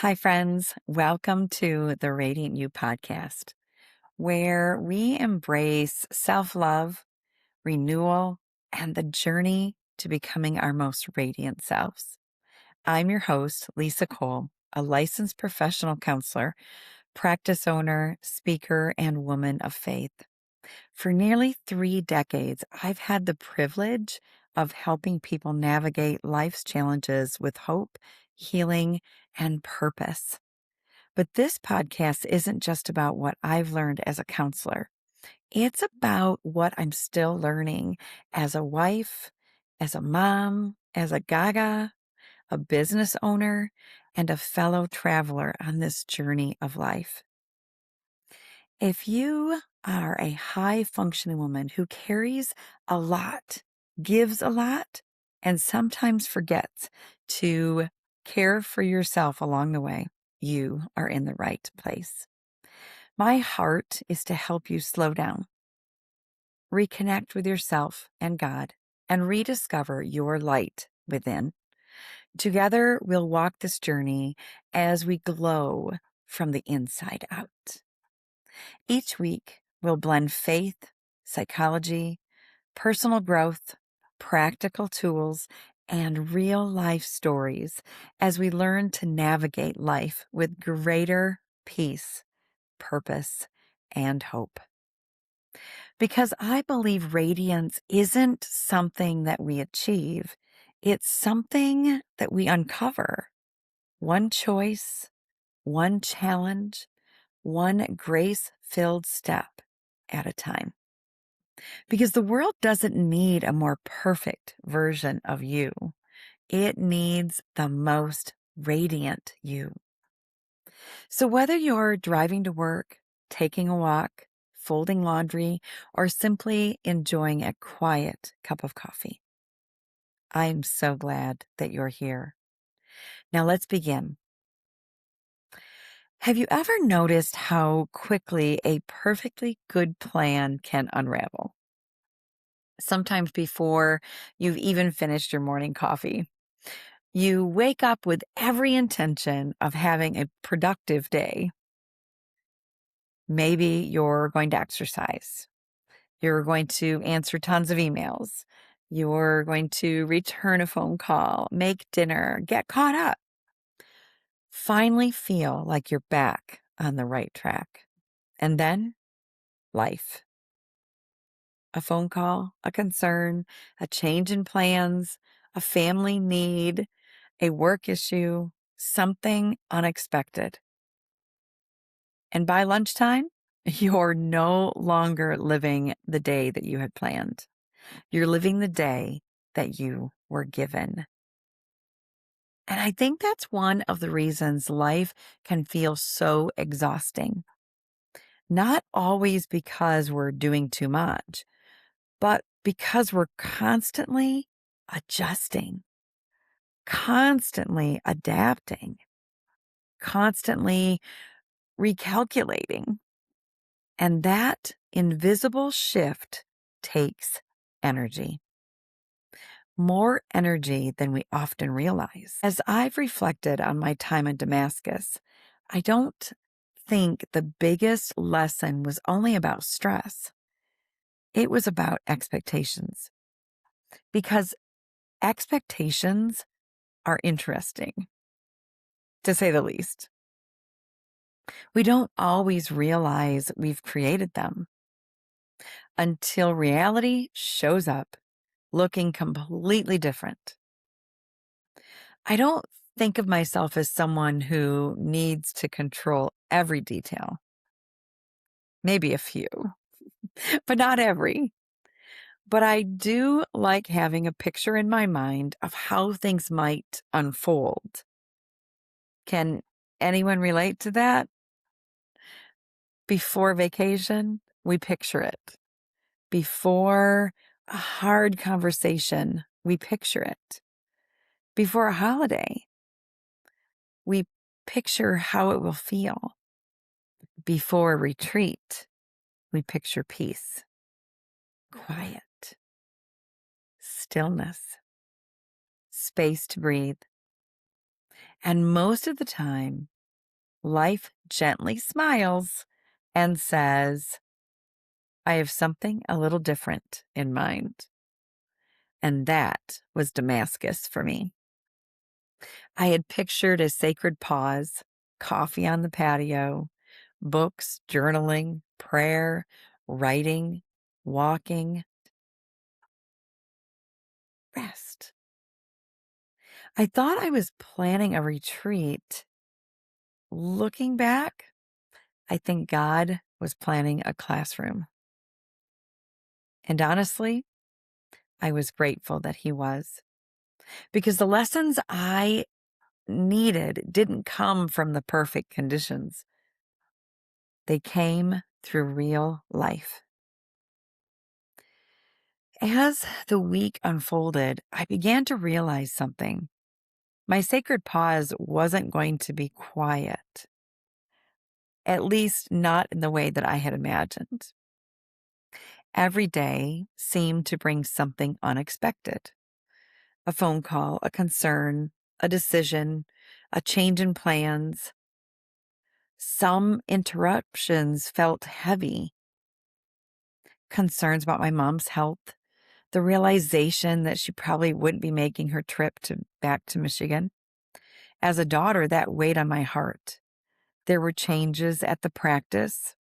Hi, friends. Welcome to the Radiant You podcast, where we embrace self love, renewal, and the journey to becoming our most radiant selves. I'm your host, Lisa Cole, a licensed professional counselor, practice owner, speaker, and woman of faith. For nearly 3 decades, I've had the privilege of helping people navigate life's challenges with hope, healing, and purpose. But this podcast isn't just about what I've learned as a counselor. It's about what I'm still learning as a wife, as a mom, as a gaga, a business owner, and a fellow traveler on this journey of life. If you are a high functioning woman who carries a lot, gives a lot, and sometimes forgets to care for yourself along the way, you are in the right place. My heart is to help you slow down, reconnect with yourself and God, and rediscover your light within. Together, we'll walk this journey as we glow from the inside out. Each week, we'll blend faith, psychology, personal growth, practical tools, and real life stories as we learn to navigate life with greater peace, purpose, and hope. Because I believe radiance isn't something that we achieve, it's something that we uncover. One choice, one challenge, one grace filled step at a time. Because the world doesn't need a more perfect version of you, it needs the most radiant you. So, whether you're driving to work, taking a walk, folding laundry, or simply enjoying a quiet cup of coffee, I'm so glad that you're here. Now, let's begin. Have you ever noticed how quickly a perfectly good plan can unravel? Sometimes before you've even finished your morning coffee. You wake up with every intention of having a productive day. Maybe you're going to exercise. You're going to answer tons of emails. You're going to return a phone call, make dinner, get caught up. Finally feel like you're back on the right track. And then life. A phone call, a concern, a change in plans, a family need, a work issue, something unexpected. And by lunchtime, you're no longer living the day that you had planned. You're living the day that you were given. And I think that's one of the reasons life can feel so exhausting. Not always because we're doing too much, but because we're constantly adjusting, constantly adapting, constantly recalculating. And that invisible shift takes energy, more energy than we often realize. As I've reflected on my time in Damascus, I don't think the biggest lesson was only about stress. It was about expectations, because expectations are interesting, to say the least. We don't always realize we've created them until reality shows up looking completely different. I don't think of myself as someone who needs to control every detail, maybe a few, but not every. But I do like having a picture in my mind of how things might unfold. Can anyone relate to that? Before vacation, we picture it. Before a hard conversation, we picture it. Before a holiday, we picture how it will feel. Before a retreat, we picture peace, quiet, stillness, space to breathe. And most of the time, life gently smiles and says, I have something a little different in mind. And that was Damascus for me. I had pictured a sacred pause, coffee on the patio, books, journaling, prayer, writing, walking, rest. I thought I was planning a retreat. Looking back, I think God was planning a classroom. And honestly, I was grateful that He was, because the lessons I needed didn't come from the perfect conditions. They came through real life. As the week unfolded, I began to realize something. My sacred pause wasn't going to be quiet, at least not in the way that I had imagined. Every day seemed to bring something unexpected: a phone call, a concern, a decision, a change in plans. Some interruptions felt heavy: concerns about my mom's health, the realization that she probably wouldn't be making her trip back to Michigan. As a daughter, that weighed on my heart. There were changes at the practice.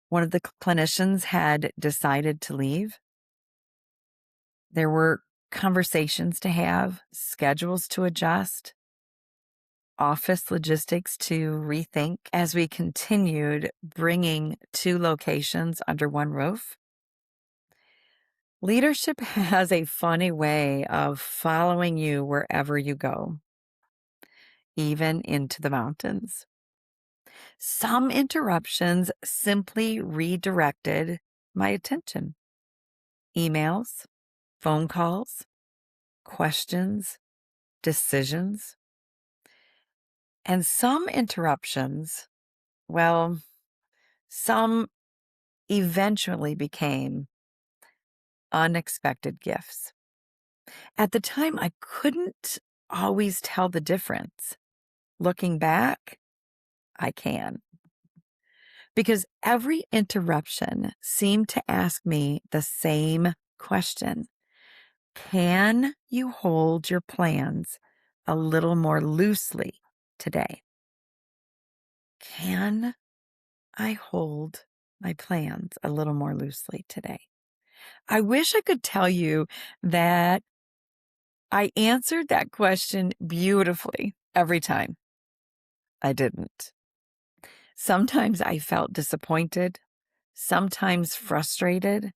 One of the clinicians had decided to leave. There were conversations to have, schedules to adjust, office logistics to rethink. As we continued bringing two locations under one roof, leadership has a funny way of following you wherever you go, even into the mountains. Some interruptions simply redirected my attention: emails, phone calls, questions, decisions. And some interruptions, well, some eventually became unexpected gifts. At the time, I couldn't always tell the difference. Looking back, I can. Because every interruption seemed to ask me the same question: can you hold your plans a little more loosely today? Can I hold my plans a little more loosely today? I wish I could tell you that I answered that question beautifully every time. I didn't. Sometimes I felt disappointed, sometimes frustrated,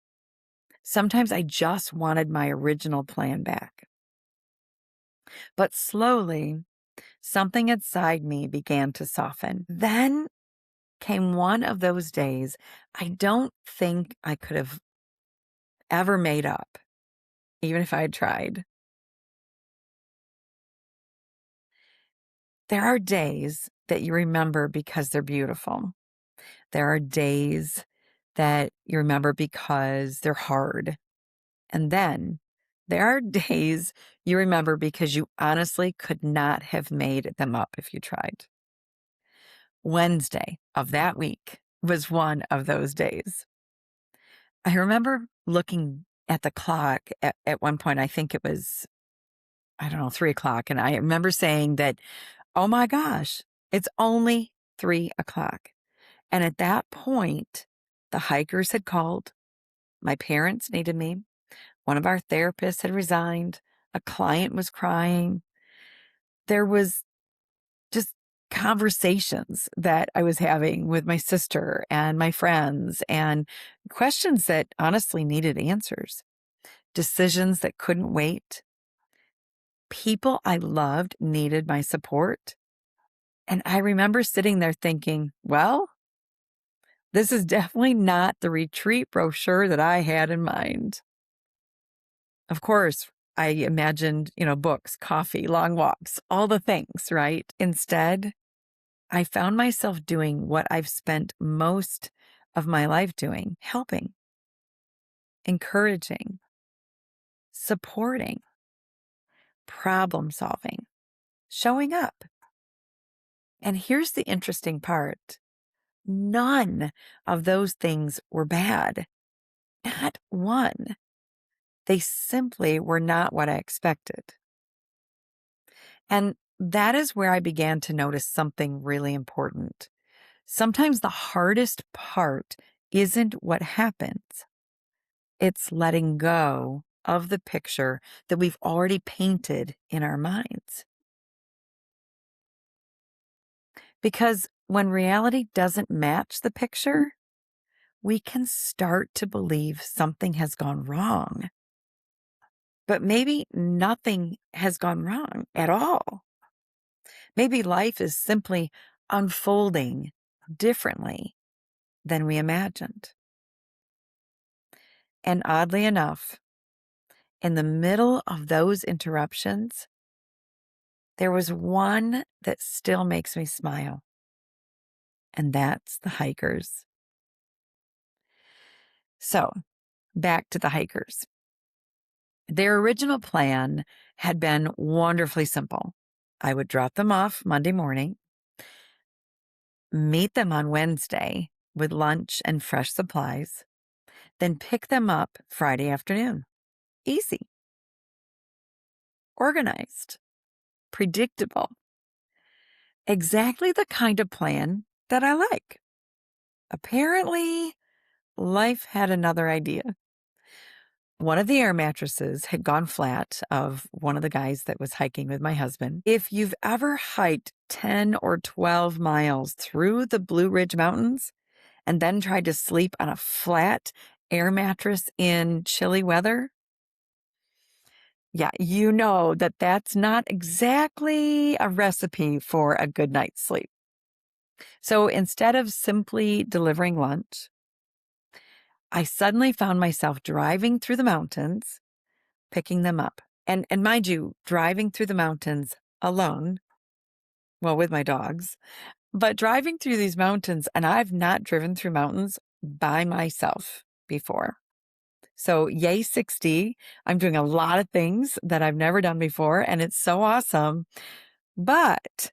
sometimes I just wanted my original plan back. But slowly, something inside me began to soften. Then came one of those days I don't think I could have ever made up, even if I had tried. There are days that you remember because they're beautiful. There are days that you remember because they're hard. And then there are days you remember because you honestly could not have made them up if you tried. Wednesday of that week was one of those days. I remember looking at the clock at one point. I think it was, I don't know, 3 o'clock. And I remember saying that, oh my gosh, it's only 3 o'clock. And at that point, the hikers had called. My parents needed me. One of our therapists had resigned. A client was crying. There was just conversations that I was having with my sister and my friends, and questions that honestly needed answers, decisions that couldn't wait. People I loved needed my support. And I remember sitting there thinking, well, this is definitely not the retreat brochure that I had in mind. Of course, I imagined, books, coffee, long walks, all the things, right? Instead, I found myself doing what I've spent most of my life doing: helping, encouraging, supporting, problem solving. showing up. And here's the interesting part. None of those things were bad. Not one. They simply were not what I expected. And that is where I began to notice something really important. Sometimes the hardest part isn't what happens. It's letting go of the picture that we've already painted in our minds. Because when reality doesn't match the picture, we can start to believe something has gone wrong. But maybe nothing has gone wrong at all. Maybe life is simply unfolding differently than we imagined. And oddly enough, in the middle of those interruptions, there was one that still makes me smile, and that's the hikers. So, back to the hikers. Their original plan had been wonderfully simple. I would drop them off Monday morning, meet them on Wednesday with lunch and fresh supplies, then pick them up Friday afternoon. Easy, organized, predictable. Exactly the kind of plan that I like. Apparently, life had another idea. One of the air mattresses had gone flat of one of the guys that was hiking with my husband. If you've ever hiked 10 or 12 miles through the Blue Ridge Mountains and then tried to sleep on a flat air mattress in chilly weather, yeah, you know that that's not exactly a recipe for a good night's sleep. So instead of simply delivering lunch, I suddenly found myself driving through the mountains, picking them up. And mind you, driving through the mountains alone, well, with my dogs, but driving through these mountains, and I've not driven through mountains by myself before. So yay 60, I'm doing a lot of things that I've never done before, and it's so awesome, but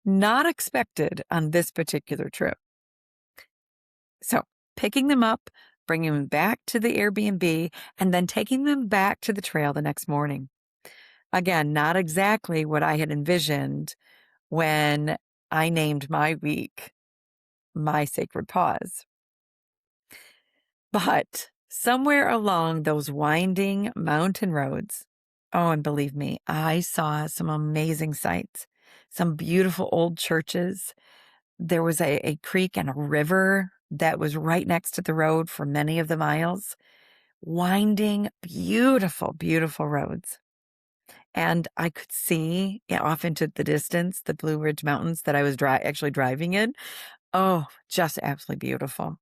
not expected on this particular trip. So picking them up, bringing them back to the Airbnb, and then taking them back to the trail the next morning. Again, not exactly what I had envisioned when I named my week My Sacred Pause. But somewhere along those winding mountain roads, oh, and believe me, I saw some amazing sights, some beautiful old churches. There was a creek and a river that was right next to the road for many of the miles. Winding, beautiful, beautiful roads. And I could see off into the distance the Blue Ridge Mountains that I was actually driving in. Oh, just absolutely beautiful.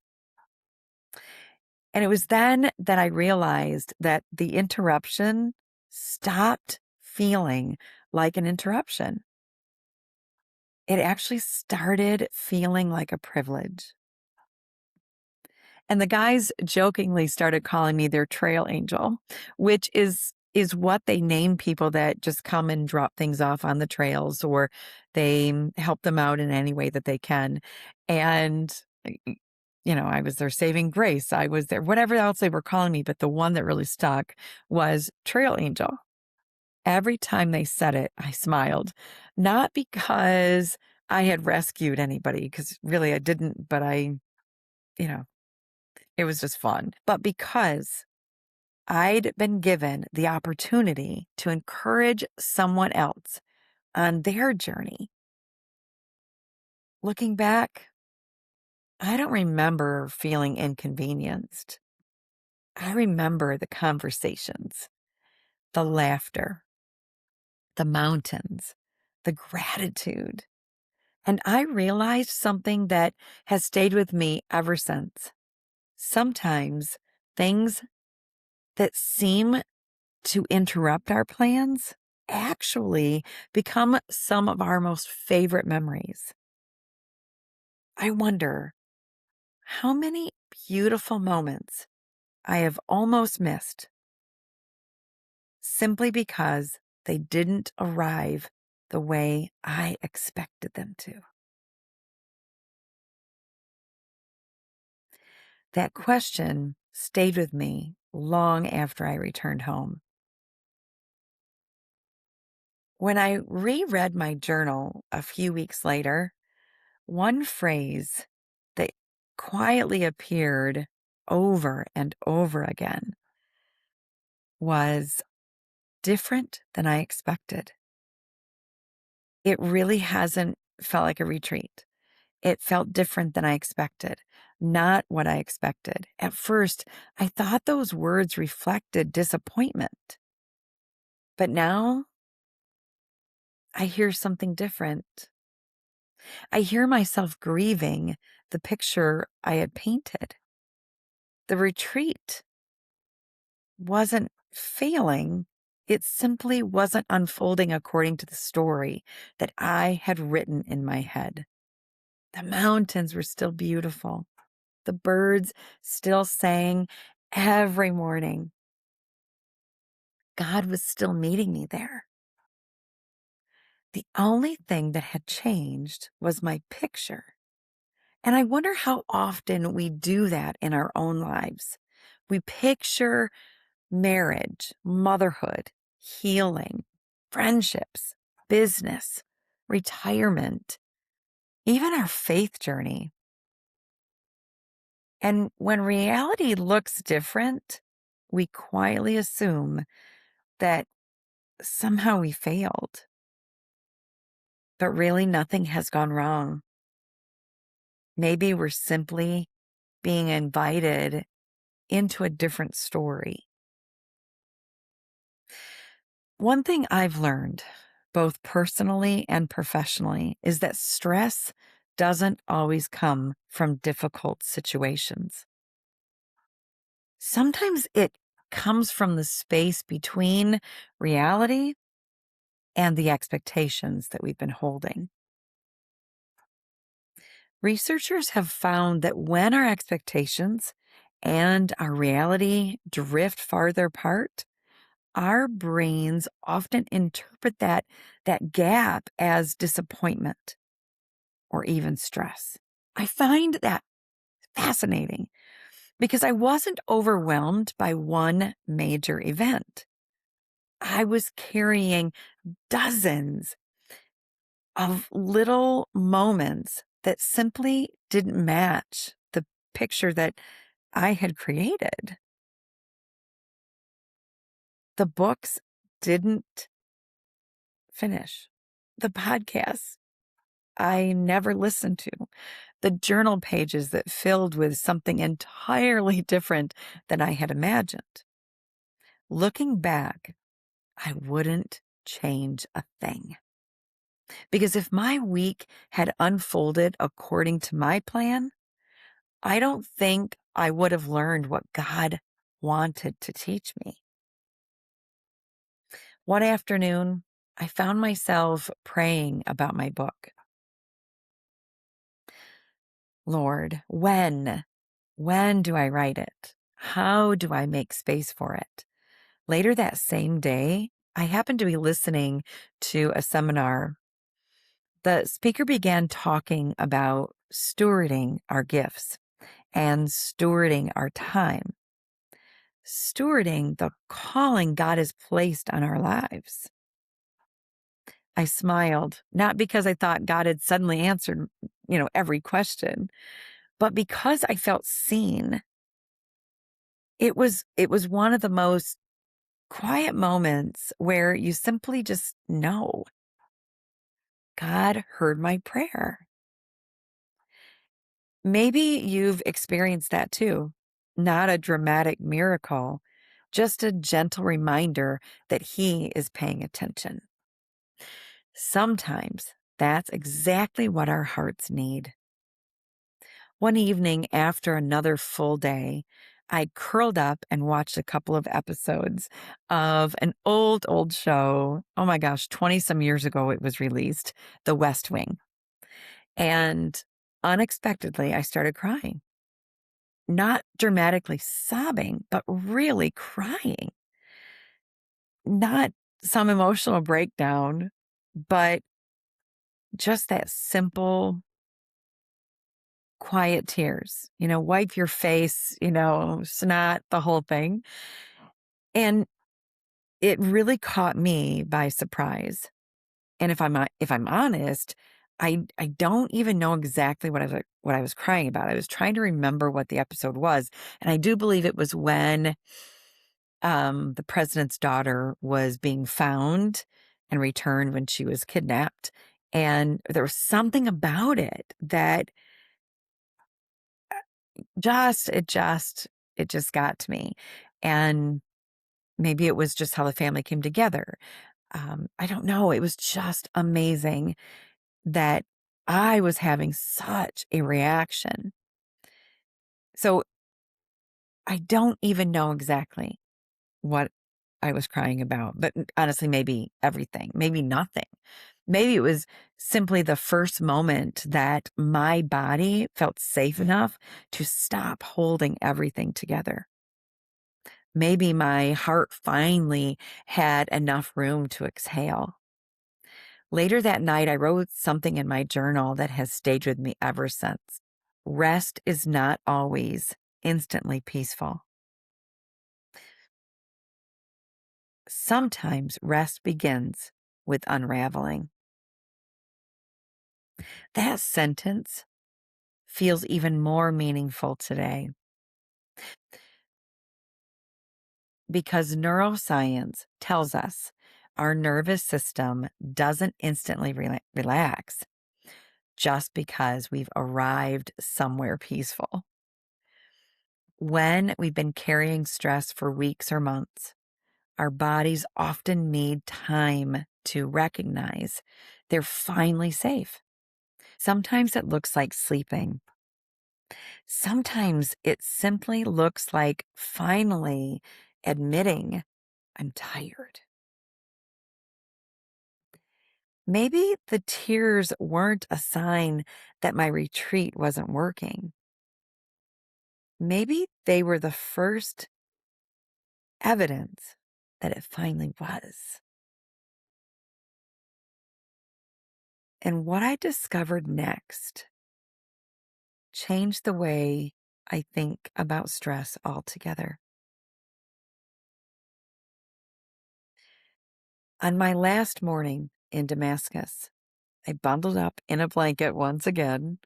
And it was then that I realized that the interruption stopped feeling like an interruption. It actually started feeling like a privilege. And the guys jokingly started calling me their trail angel, which is what they name people that just come and drop things off on the trails, or they help them out in any way that they can. And I was their saving grace. I was there, whatever else they were calling me, but the one that really stuck was trail angel. Every time they said it, I smiled, not because I had rescued anybody, because really I didn't, but you know, it was just fun. But because I'd been given the opportunity to encourage someone else on their journey. Looking back, I don't remember feeling inconvenienced. I remember the conversations, the laughter, the mountains, the gratitude. And I realized something that has stayed with me ever since. Sometimes things that seem to interrupt our plans actually become some of our most favorite memories. I wonder how many beautiful moments I have almost missed simply because they didn't arrive the way I expected them to? That question stayed with me long after I returned home. When I reread my journal a few weeks later, one phrase that quietly appeared over and over again was different than I expected. It really hasn't felt like a retreat. It felt different than I expected, not what I expected. At first, I thought those words reflected disappointment, but now I hear something different. I hear myself grieving the picture I had painted. The retreat wasn't failing. It simply wasn't unfolding according to the story that I had written in my head. The mountains were still beautiful. The birds still sang every morning. God was still meeting me there. The only thing that had changed was my picture. And I wonder how often we do that in our own lives. We picture marriage, motherhood, healing, friendships, business, retirement, even our faith journey. And when reality looks different, we quietly assume that somehow we failed. But really, nothing has gone wrong. Maybe we're simply being invited into a different story. One thing I've learned, both personally and professionally, is that stress doesn't always come from difficult situations. Sometimes it comes from the space between reality and the expectations that we've been holding. Researchers have found that when our expectations and our reality drift farther apart, our brains often interpret that gap as disappointment or even stress. I find that fascinating because I wasn't overwhelmed by one major event. I was carrying dozens of little moments that simply didn't match the picture that I had created. The books didn't finish. The podcasts I never listened to. The journal pages that filled with something entirely different than I had imagined. Looking back, I wouldn't change a thing. Because if my week had unfolded according to my plan, I don't think I would have learned what God wanted to teach me. One afternoon, I found myself praying about my book. Lord, when? When do I write it? How do I make space for it? Later that same day, I happened to be listening to a seminar. The speaker began talking about stewarding our gifts and stewarding our time, stewarding the calling God has placed on our lives. I smiled, not because I thought God had suddenly answered, every question, but because I felt seen. It was one of the most quiet moments where you simply just know God heard my prayer. Maybe you've experienced that too. Not a dramatic miracle, just a gentle reminder that He is paying attention. Sometimes that's exactly what our hearts need. One evening after another full day, I curled up and watched a couple of episodes of an old show. Oh my gosh, 20 some years ago it was released, The West Wing. And unexpectedly, I started crying. Not dramatically sobbing, but really crying. Not some emotional breakdown, But just that simple, quiet tears, wipe your face, snot, the whole thing. And it really caught me by surprise. And if I'm honest, I don't even know exactly what I was crying about. I was trying to remember what the episode was, and I do believe it was when the president's daughter was being found and returned when she was kidnapped. And there was something about it that just it just it just got to me. And maybe it was just how the family came together. I don't know. It was just amazing that I was having such a reaction. So I don't even know exactly what I was crying about, but honestly, maybe everything, maybe nothing. Maybe it was simply the first moment that my body felt safe enough to stop holding everything together. Maybe my heart finally had enough room to exhale. Later that night, I wrote something in my journal that has stayed with me ever since. Rest is not always instantly peaceful. Sometimes rest begins with unraveling. That sentence feels even more meaningful today because neuroscience tells us our nervous system doesn't instantly relax just because we've arrived somewhere peaceful. When we've been carrying stress for weeks or months, our bodies often need time to recognize they're finally safe. Sometimes it looks like sleeping. Sometimes it simply looks like finally admitting I'm tired. Maybe the tears weren't a sign that my retreat wasn't working. Maybe they were the first evidence that it finally was. And what I discovered next changed the way I think about stress altogether. On my last morning in Damascus, I bundled up in a blanket once again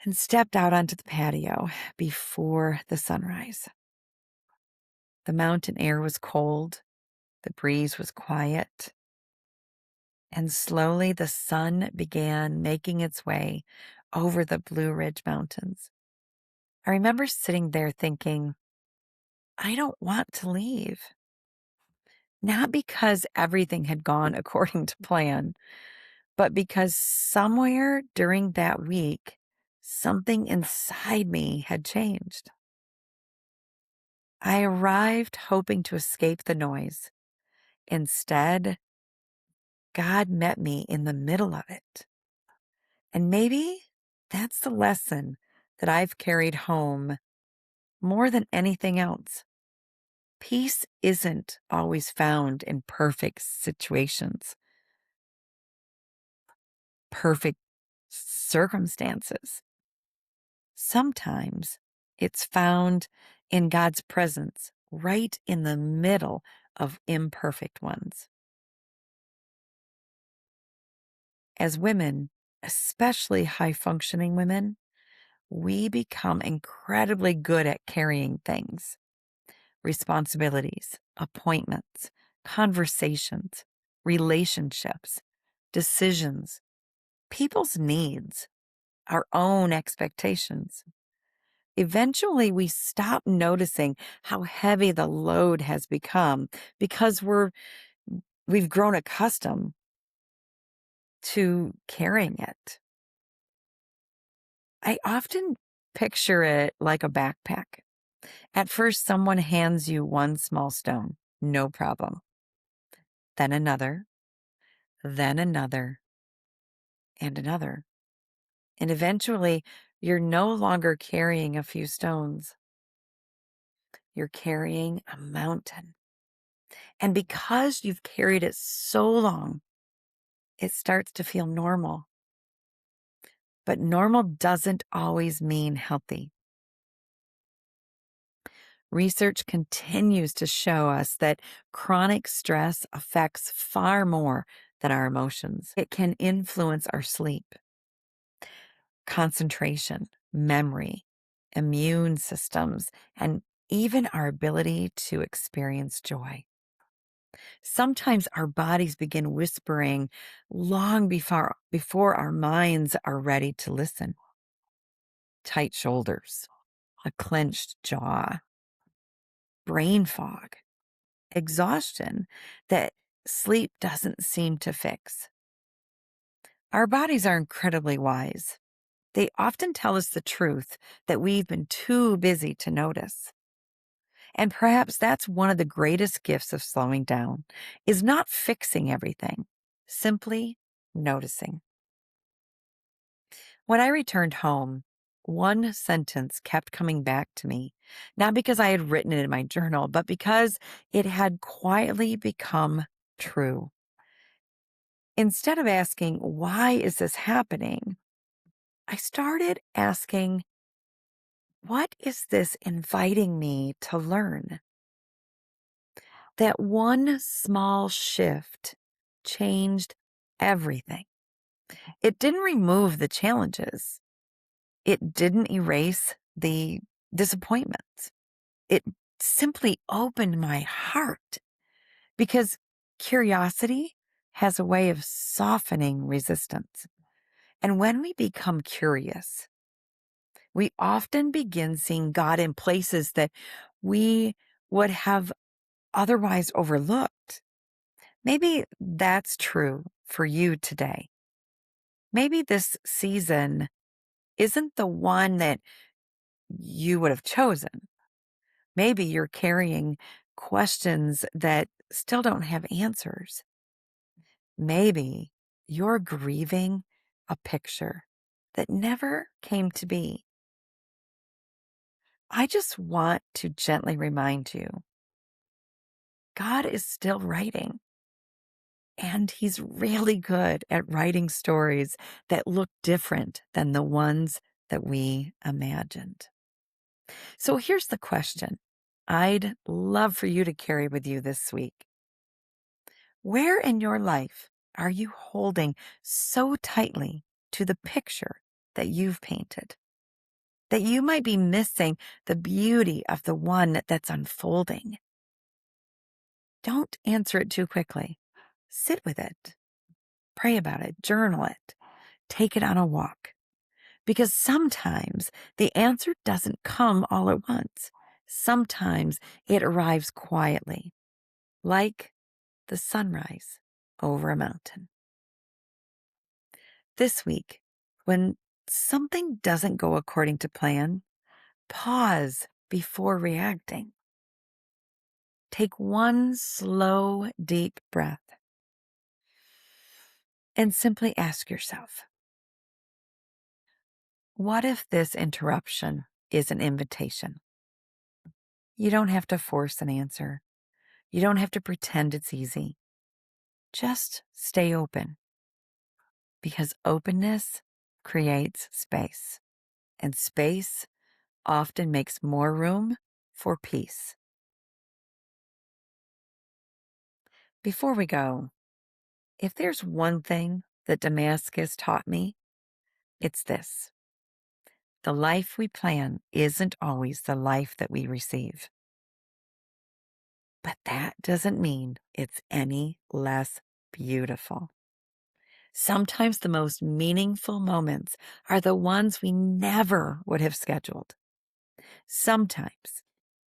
and stepped out onto the patio before the sunrise. The mountain air was cold, the breeze was quiet, and slowly the sun began making its way over the Blue Ridge Mountains. I remember sitting there thinking, I don't want to leave. Not because everything had gone according to plan, but because somewhere during that week, something inside me had changed. I arrived hoping to escape the noise. Instead, God met me in the middle of it. And maybe that's the lesson that I've carried home more than anything else. Peace isn't always found in perfect situations, perfect circumstances. Sometimes it's found in God's presence, right in the middle of imperfect ones. As women, especially high functioning women, we become incredibly good at carrying things, responsibilities, appointments, conversations, relationships, decisions, people's needs, our own expectations. Eventually, we stop noticing how heavy the load has become because we've grown accustomed to carrying it. I often picture it like a backpack. At first, someone hands you one small stone, no problem. Then another, then another, and another. And eventually, you're no longer carrying a few stones. You're carrying a mountain. And because you've carried it so long, it starts to feel normal. But normal doesn't always mean healthy. Research continues to show us that chronic stress affects far more than our emotions. It can influence our sleep, concentration, memory, immune systems, and even our ability to experience joy. Sometimes our bodies begin whispering long before our minds are ready to listen. Tight shoulders, a clenched jaw, brain fog, exhaustion that sleep doesn't seem to fix. Our bodies are incredibly wise. They often tell us the truth that we've been too busy to notice. And perhaps that's one of the greatest gifts of slowing down, is not fixing everything, simply noticing. When I returned home, one sentence kept coming back to me, not because I had written it in my journal, but because it had quietly become true. Instead of asking, why is this happening? I started asking, what is this inviting me to learn? That one small shift changed everything. It didn't remove the challenges. It didn't erase the disappointments. It simply opened my heart because curiosity has a way of softening resistance. And when we become curious, we often begin seeing God in places that we would have otherwise overlooked. Maybe that's true for you today. Maybe this season isn't the one that you would have chosen. Maybe you're carrying questions that still don't have answers. Maybe you're grieving a picture that never came to be. I just want to gently remind you, God is still writing. And he's really good at writing stories that look different than the ones that we imagined. So here's the question I'd love for you to carry with you this week. Where in your life are you holding so tightly to the picture that you've painted that you might be missing the beauty of the one that's unfolding? Don't answer it too quickly. Sit with it. Pray about it. Journal it. Take it on a walk. Because sometimes the answer doesn't come all at once. Sometimes it arrives quietly, like the sunrise over a mountain. This week, when something doesn't go according to plan, pause before reacting. Take one slow, deep breath and simply ask yourself, what if this interruption is an invitation? You don't have to force an answer. You don't have to pretend it's easy. Just stay open, because openness creates space, and space often makes more room for peace. Before we go, if there's one thing that Damascus taught me, it's this. The life we plan isn't always the life that we receive. But that doesn't mean it's any less beautiful. Sometimes the most meaningful moments are the ones we never would have scheduled. Sometimes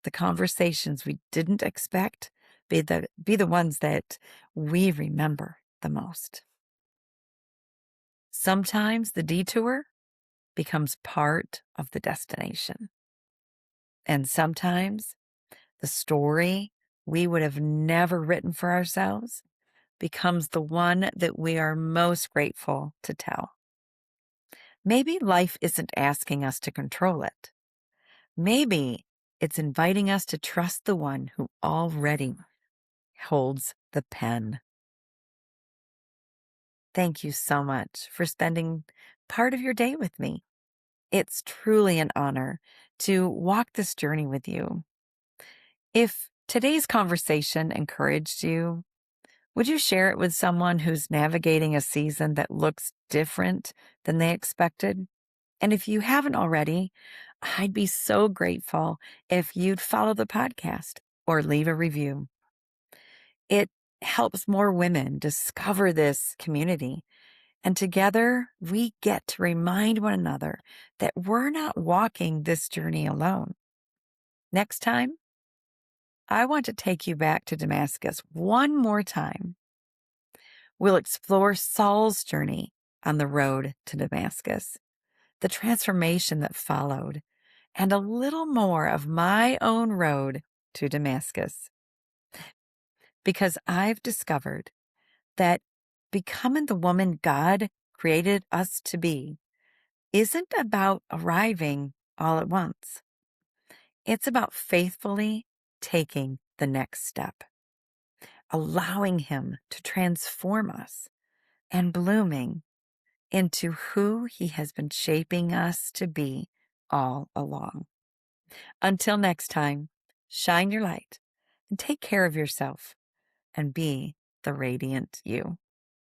the conversations we didn't expect be the ones that we remember the most. Sometimes the detour becomes part of the destination. And sometimes the story we would have never written for ourselves becomes the one that we are most grateful to tell. Maybe life isn't asking us to control it. Maybe it's inviting us to trust the one who already holds the pen. thank you so much for spending part of your day with me. It's truly an honor to walk this journey with you. If today's conversation encouraged you, would you share it with someone who's navigating a season that looks different than they expected? And if you haven't already, I'd be so grateful if you'd follow the podcast or leave a review. It helps more women discover this community. And together, we get to remind one another that we're not walking this journey alone. Next time, I want to take you back to Damascus one more time. We'll explore Saul's journey on the road to Damascus, the transformation that followed, and a little more of my own road to Damascus. Because I've discovered that becoming the woman God created us to be isn't about arriving all at once. It's about faithfully taking the next step, allowing Him to transform us and blooming into who He has been shaping us to be all along. Until next time, shine your light and take care of yourself and be the radiant you.